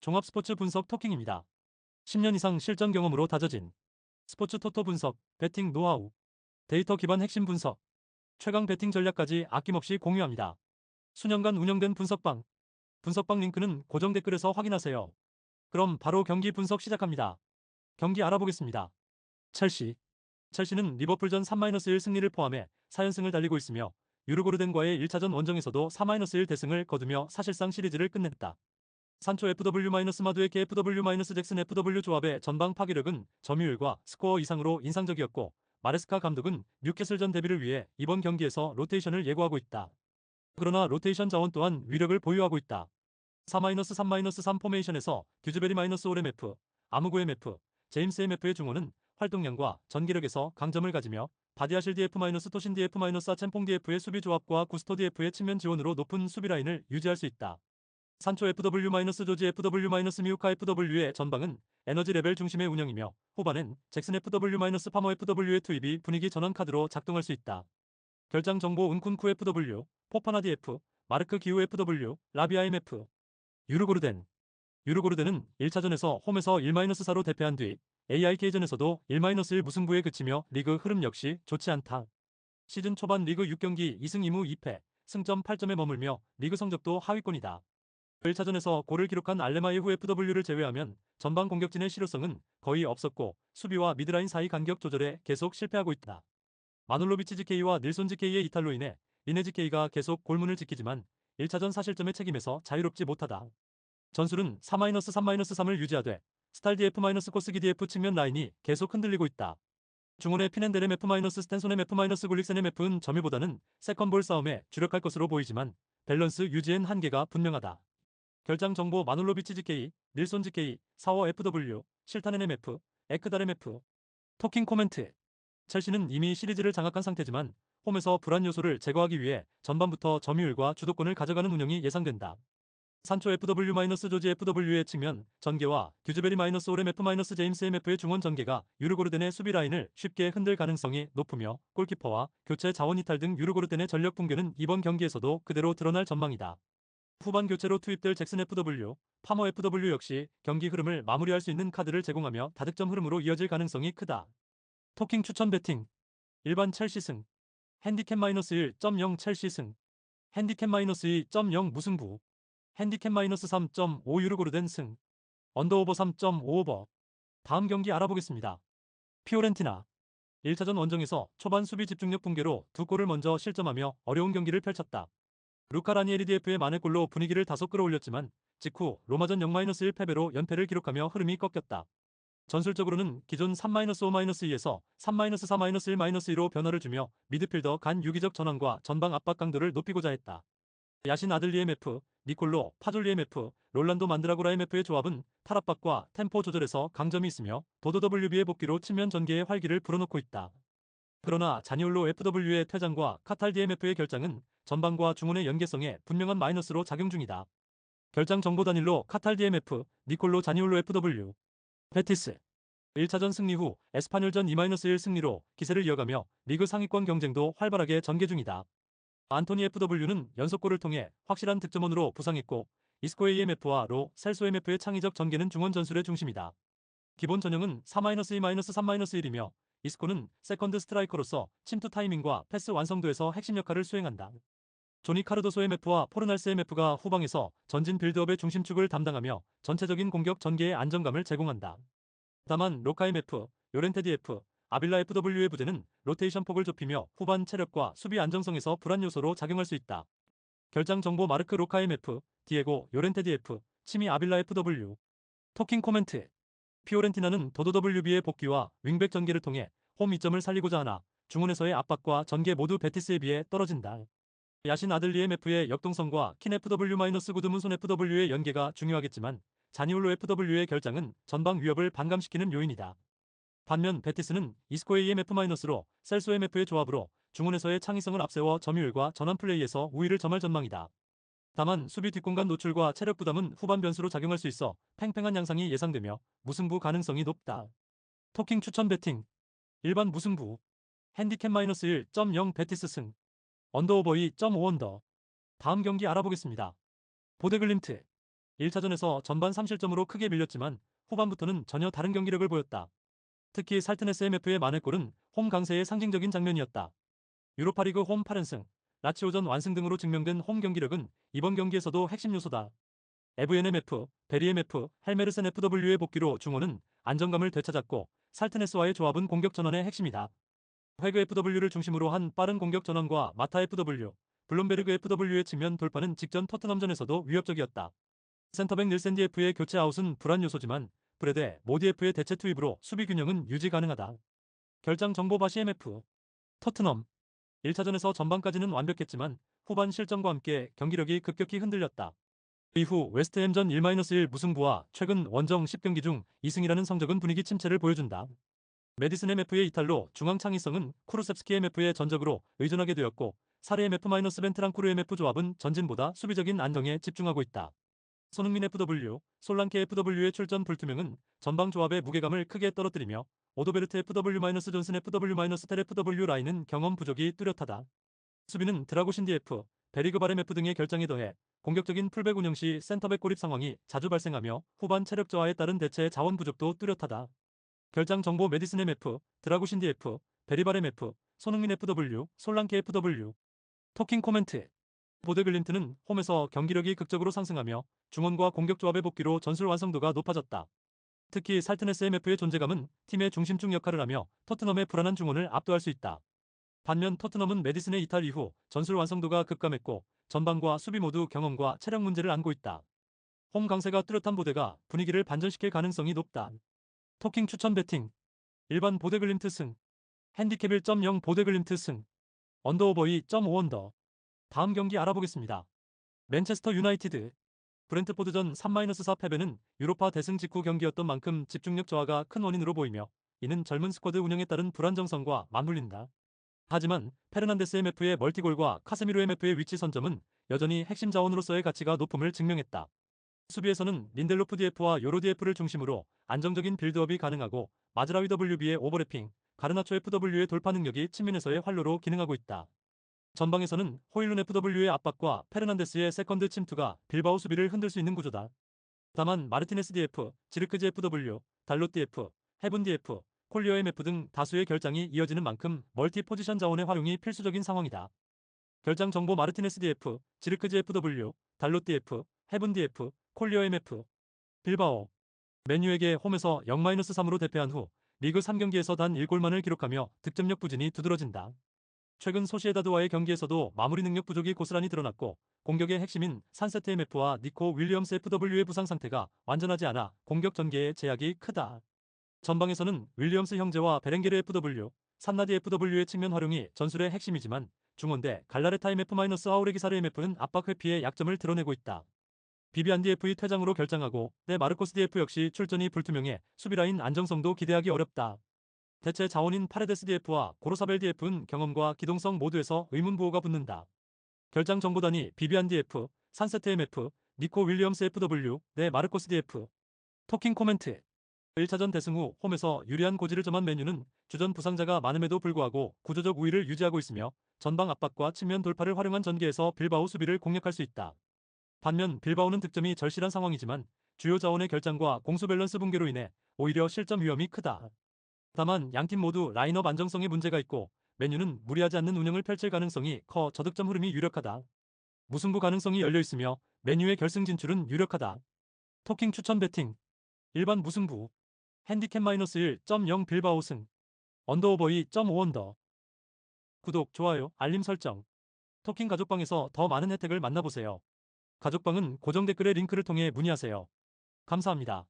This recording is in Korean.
종합 스포츠 분석 토킹입니다. 10년 이상 실전 경험으로 다져진 스포츠 토토 분석, 배팅 노하우, 데이터 기반 핵심 분석, 최강 배팅 전략까지 아낌없이 공유합니다. 수년간 운영된 분석방 링크는 고정 댓글에서 확인하세요. 그럼 바로 경기 분석 시작합니다. 경기 알아보겠습니다. 첼시. 첼시는 리버풀전 3-1 승리를 포함해 4연승을 달리고 있으며 유르고르덴과의 1차전 원정에서도 4-1 대승을 거두며 사실상 시리즈를 끝냈다. 산초 FW-마두에케 FW-잭슨 FW 조합의 전방 파괴력은 점유율과 스코어 이상으로 인상적이었고, 마레스카 감독은 뉴캐슬전 데뷔를 위해 이번 경기에서 로테이션을 예고하고 있다. 그러나 로테이션 자원 또한 위력을 보유하고 있다. 4-3-3 포메이션에서 듀즈베리-오렘F, 아무고엠F, 제임스 MF의 중원은 활동량과 전기력에서 강점을 가지며 바디아실 DF- 토신 DF-아첸퐁 DF의 수비 조합과 구스토 DF의 측면 지원으로 높은 수비 라인을 유지할 수 있다. 산초 FW-조지 FW-미우카 FW의 전방은 에너지 레벨 중심의 운영이며, 후반엔 잭슨 FW-파머 FW의 투입이 분위기 전환 카드로 작동할 수 있다. 결장 정보 은쿤쿠 FW, 포파나 DF, 마르크 기우 FW, 라비아 MF. 유르고르덴은 1차전에서 홈에서 1-4로 대패한 뒤 AIK전에서도 1-1 무승부에 그치며 리그 흐름 역시 좋지 않다. 시즌 초반 리그 6경기 2승 2무 2패, 승점 8점에 머물며 리그 성적도 하위권이다. 1차전에서 골을 기록한 알레마이 후 FW를 제외하면 전방 공격진의 실효성은 거의 없었고, 수비와 미드라인 사이 간격 조절에 계속 실패하고 있다. 마놀로비치 GK와 닐손 GK의 이탈로 인해 리네 GK가 계속 골문을 지키지만 1차전 사실점의 책임에서 자유롭지 못하다. 전술은 4-3-3을 유지하되 스탈 DF-코스기 DF 측면 라인이 계속 흔들리고 있다. 중원의 피넨델의 F- 스탠손의 F- 굴릭센의 F은 점유보다는 세컨볼 싸움에 주력할 것으로 보이지만 밸런스 유지엔 한계가 분명하다. 결장 정보 마놀로비치 GK, 닐손 GK, 사워 FW, 실타넨 MF, 에크달 MF. 토킹 코멘트. 첼시는 이미 시리즈를 장악한 상태지만 홈에서 불안 요소를 제거하기 위해 전반부터 점유율과 주도권을 가져가는 운영이 예상된다. 산초 FW-조지 FW의 측면 전개와 듀즈베리-오렘 F-제임스 MF의 중원 전개가 유르고르덴의 수비 라인을 쉽게 흔들 가능성이 높으며, 골키퍼와 교체 자원 이탈 등 유르고르덴의 전력 붕괴는 이번 경기에서도 그대로 드러날 전망이다. 후반 교체로 투입될 잭슨 FW, 파머 FW 역시 경기 흐름을 마무리할 수 있는 카드를 제공하며 다득점 흐름으로 이어질 가능성이 크다. 토킹 추천 배팅. 일반 첼시 승. 핸디캡-1.0 첼시 승. 핸디캡-2.0 무승부. 핸디캡-3.5 유르고르덴 승. 언더오버 3.5 오버. 다음 경기 알아보겠습니다. 피오렌티나. 1차전 원정에서 초반 수비 집중력 붕괴로 두 골을 먼저 실점하며 어려운 경기를 펼쳤다. 루카 라니에리 DF의 만회골로 분위기를 다소 끌어올렸지만 직후 로마전 0-1 패배로 연패를 기록하며 흐름이 꺾였다. 전술적으로는 기존 3-5-2에서 3-4-1-1로 변화를 주며 미드필더 간 유기적 전환과 전방 압박 강도를 높이고자 했다. 야신 아들리 MF, 니콜로 파졸리 MF, 롤란도 만드라고라 MF의 조합은 탈압박과 템포 조절에서 강점이 있으며 도도 WB의 복귀로 측면 전개의 활기를 불어넣고 있다. 그러나 자니올로 FW의 퇴장과 카탈 DMF의 결장은 전방과 중원의 연계성에 분명한 마이너스로 작용 중이다. 결장 정보 단일로 카탈 DMF, 니콜로 자니올로 FW. 베티스. 1차전 승리 후 에스파뇰전 2-1 승리로 기세를 이어가며 리그 상위권 경쟁도 활발하게 전개 중이다. 안토니 FW는 연속골을 통해 확실한 득점원으로 부상했고, 이스코 AMF와 로 셀소 MF의 창의적 전개는 중원 전술의 중심이다. 기본 전형은 4-2-3-1이며 이스코는 세컨드 스트라이커로서 침투 타이밍과 패스 완성도에서 핵심 역할을 수행한다. 조니 카르도소 MF와 포르날스 MF가 후방에서 전진 빌드업의 중심축을 담당하며 전체적인 공격 전개에 안정감을 제공한다. 다만 로카 MF, 요렌테 DF, 아빌라 FW의 부재는 로테이션 폭을 좁히며 후반 체력과 수비 안정성에서 불안 요소로 작용할 수 있다. 결장 정보 마르크 로카 MF, 디에고 요렌테 DF, 치미 아빌라 FW. 토킹 코멘트. 피오렌티나는 도도 WB의 복귀와 윙백 전개를 통해 홈 이점을 살리고자 하나 중원에서의 압박과 전개 모두 베티스에 비해 떨어진다. 야신 아들리 MF의 역동성과 킨 FW-구드문손 FW의 연계가 중요하겠지만 자니올로 FW의 결장은 전방 위협을 반감시키는 요인이다. 반면 베티스는 이스코 AMF-로 셀소 MF의 조합으로 중원에서의 창의성을 앞세워 점유율과 전환 플레이에서 우위를 점할 전망이다. 다만 수비 뒷공간 노출과 체력 부담은 후반 변수로 작용할 수 있어 팽팽한 양상이 예상되며 무승부 가능성이 높다. 토킹 추천 배팅. 일반 무승부. 핸디캡-1.0 베티스 승. 언더오버 2.5 언더. 다음 경기 알아보겠습니다. 보데글림트. 1차전에서 전반 3실점으로 크게 밀렸지만 후반부터는 전혀 다른 경기력을 보였다. 특히 살트네스 MF의 만회골은 홈 강세의 상징적인 장면이었다. 유로파리그 홈 8연승, 라치오전 완승 등으로 증명된 홈 경기력은 이번 경기에서도 핵심 요소다. 에브엔MF, 베리MF, 헬메르센 FW의 복귀로 중원은 안정감을 되찾았고 살트네스와의 조합은 공격 전환의 핵심이다. 회그 FW를 중심으로 한 빠른 공격 전환과 마타 FW, 블룸베르그 FW의 측면 돌파는 직전 토트넘전에서도 위협적이었다. 센터백 닐센 DF의 교체 아웃은 불안 요소지만 브레데 모디F의 대체 투입으로 수비 균형은 유지 가능하다. 결장 정보 바시 MF, 토트넘 1차전에서 전반까지는 완벽했지만 후반 실점과 함께 경기력이 급격히 흔들렸다. 이후 웨스트햄전 1-1 무승부와 최근 원정 10경기 중 2승이라는 성적은 분위기 침체를 보여준다. 메디슨 MF의 이탈로 중앙 창의성은 쿠루셉스키 MF의 전적으로 의존하게 되었고 사리 MF-벤트랑쿠르 MF 조합은 전진보다 수비적인 안정에 집중하고 있다. 손흥민 FW, 솔랑케 FW의 출전 불투명은 전방 조합의 무게감을 크게 떨어뜨리며 오도베르트 FW-존슨 FW-텔 FW 라인은 경험 부족이 뚜렷하다. 수비는 드라고신 DF, 베리그 바렘 F 등의 결장에 더해 공격적인 풀백 운영 시 센터백 고립 상황이 자주 발생하며 후반 체력 저하에 따른 대체 자원 부족도 뚜렷하다. 결장 정보 메디슨 MF, 드라고신 DF, 베리바렘 F, 손흥민 FW, 솔랑케 FW. 토킹 코멘트. 보데글림트는 홈에서 경기력이 극적으로 상승하며 중원과 공격 조합의 복귀로 전술 완성도가 높아졌다. 특히 살트네스 MF의 존재감은 팀의 중심축 역할을 하며 토트넘의 불안한 중원을 압도할 수 있다. 반면 토트넘은 메디슨의 이탈 이후 전술 완성도가 급감했고 전방과 수비 모두 경험과 체력 문제를 안고 있다. 홈 강세가 뚜렷한 보데가 분위기를 반전시킬 가능성이 높다. 토킹 추천 배팅. 일반 보데글림트 승. 핸디캡 1.0 보데글림트 승. 언더오버 2.5 언더. 다음 경기 알아보겠습니다. 맨체스터 유나이티드. 브렌트포드전 3-4 패배는 유로파 대승 직후 경기였던 만큼 집중력 저하가 큰 원인으로 보이며 이는 젊은 스쿼드 운영에 따른 불안정성과 맞물린다. 하지만 페르난데스 MF의 멀티골과 카세미로 MF의 위치 선점은 여전히 핵심 자원으로서의 가치가 높음을 증명했다. 수비에서는 린델로프 DF와 요로 DF를 중심으로 안정적인 빌드업이 가능하고 마즈라위 WB의 오버래핑, 가르나초 FW의 돌파 능력이 측면에서의 활로로 기능하고 있다. 전방에서는 호일룬 FW의 압박과 페르난데스의 세컨드 침투가 빌바오 수비를 흔들 수 있는 구조다. 다만 마르티네스 DF, 지르크즈 FW, 달롯 DF, 헤븐 DF, 콜리어 MF 등 다수의 결장이 이어지는 만큼 멀티 포지션 자원의 활용이 필수적인 상황이다. 결장 정보 마르티네스 DF, 지르크즈 FW, 달롯 DF, 헤븐 DF, 콜리어 MF. 빌바오. 맨유에게 홈에서 0-3으로 대패한 후 리그 3경기에서 단 1골만을 기록하며 득점력 부진이 두드러진다. 최근 소시에다드와의 경기에서도 마무리 능력 부족이 고스란히 드러났고 공격의 핵심인 산세트 MF와 니코 윌리엄스 FW의 부상 상태가 완전하지 않아 공격 전개에 제약이 크다. 전방에서는 윌리엄스 형제와 베렌게르 FW, 산나디 FW의 측면 활용이 전술의 핵심이지만 중원대 갈라레타 MF-아우레기사르 MF는 압박 회피의 약점을 드러내고 있다. 비비안 DF의 퇴장으로 결장하고 네 마르코스 DF 역시 출전이 불투명해 수비라인 안정성도 기대하기 어렵다. 대체 자원인 파레데스 DF와 고로사벨 DF는 경험과 기동성 모두에서 의문부호가 붙는다. 결장 정보단이 비비안 DF, 산세트 MF, 니코 윌리엄스 FW, 네 마르코스 DF. 토킹 코멘트. 1차전 대승 후 홈에서 유리한 고지를 점한 맨유는 주전 부상자가 많음에도 불구하고 구조적 우위를 유지하고 있으며 전방 압박과 측면 돌파를 활용한 전개에서 빌바오 수비를 공략할 수 있다. 반면 빌바오는 득점이 절실한 상황이지만 주요 자원의 결장과 공수 밸런스 붕괴로 인해 오히려 실점 위험이 크다. 다만 양팀 모두 라인업 안정성에 문제가 있고 맨유는 무리하지 않는 운영을 펼칠 가능성이 커 저득점 흐름이 유력하다. 무승부 가능성이 열려 있으며 맨유의 결승 진출은 유력하다. 토킹 추천 배팅. 일반 무승부. 핸디캡 -1.0 빌바오 승. 언더오버 2.5 언더. 구독, 좋아요, 알림 설정. 토킹 가족방에서 더 많은 혜택을 만나보세요. 가족방은 고정 댓글의 링크를 통해 문의하세요. 감사합니다.